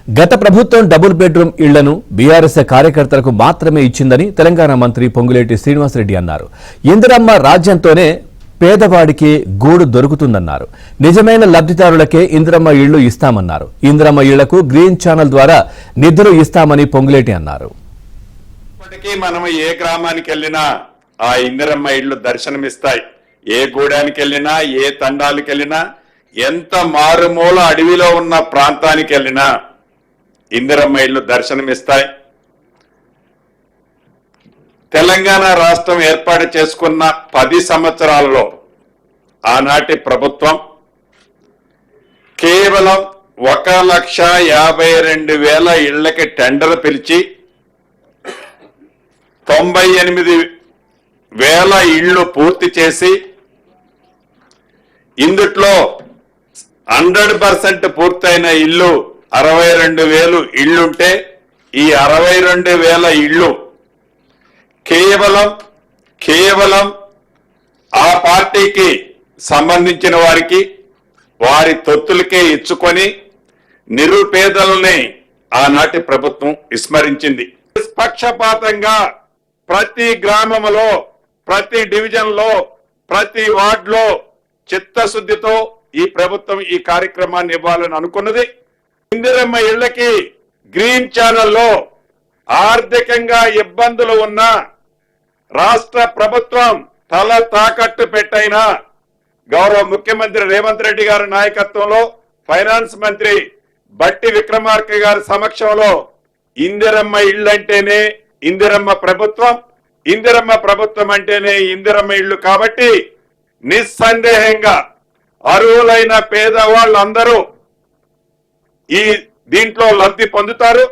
గత ప్రభుత్వం double bedroom ఇళ్లను బీఆర్ఎస్ కార్యకర్తలకు మాత్రమే ఇచ్చిందని తెలంగాణ మంత్రి పొంగులేటి శ్రీనివాసరెడ్డి అన్నారు. ఇందిరమ్మ రాజ్యంతోనే పేదవాడికి గూడు దొరుకుతుందన్నారు. నిజమైన లబ్ధిదారులకే ఇందిరమ్మ ఇళ్లు ఇస్తామన్నారు. ఇందిరమ్మ ఇళ్లకు గ్రీన్ ఛానల్ ద్వారా నిధులు ఇస్తామని పొంగులేటి అన్నారు. ఇప్పటికీ మనం ఏ గ్రామానికి వెళ్ళినా ఆ ఇందిరమ్మ ఇళ్లు దర్శనమిస్తాయి. ఏ గూడానికి వెళ్ళినా, ఏ తండాలకు వెళ్ళినా, ఎంత మారుమూల అడవిలో ఉన్న ప్రాంతానికి వెళ్ళినా ఇందిరమ్మ ఇళ్లు దర్శనమిస్తాయి. తెలంగాణ రాష్ట్రం ఏర్పాటు చేసుకున్న 10 సంవత్సరాలలో ఆనాటి ప్రభుత్వం కేవలం 1,52,000 ఇళ్లకి టెండర్ పిలిచి 98,000 ఇళ్లు పూర్తి చేసి ఇందుట్లో 100% పూర్తయిన ఇల్లు 62,000 ఇళ్లుంటే ఈ 62,000 ఇళ్లు కేవలం ఆ పార్టీకి సంబంధించిన వారికి, వారి తొత్తులకే ఇచ్చుకొని నిరుపేదలని ఆనాటి ప్రభుత్వం విస్మరించింది. నిష్పక్షపాతంగా ప్రతి గ్రామంలో, ప్రతి డివిజన్లో, ప్రతి వార్డులో చిత్తశుద్ధితో ఈ ప్రభుత్వం ఈ కార్యక్రమాన్ని ఇవ్వాలని అనుకున్నది. ఇందిరమ్మ ఇళ్లకి గ్రీన్ ఛానల్లో ఆర్థికంగా ఇబ్బందులు ఉన్న రాష్ట్ర ప్రభుత్వం తల తాకట్టు పెట్టైనా గౌరవ ముఖ్యమంత్రి రేవంత్ రెడ్డి గారి నాయకత్వంలో, ఫైనాన్స్ మంత్రి బట్టి విక్రమార్క గారి సమక్షంలో ఇందిరమ్మ ఇళ్లంటేనే ఇందిరమ్మ ప్రభుత్వం, ఇందిరమ్మ ప్రభుత్వం అంటేనే ఇందిరమ్మ ఇళ్లు కాబట్టి నిస్సందేహంగా అర్హులైన పేదవాళ్ళందరూ దీంట్లో లబ్ధి పొందుతారు.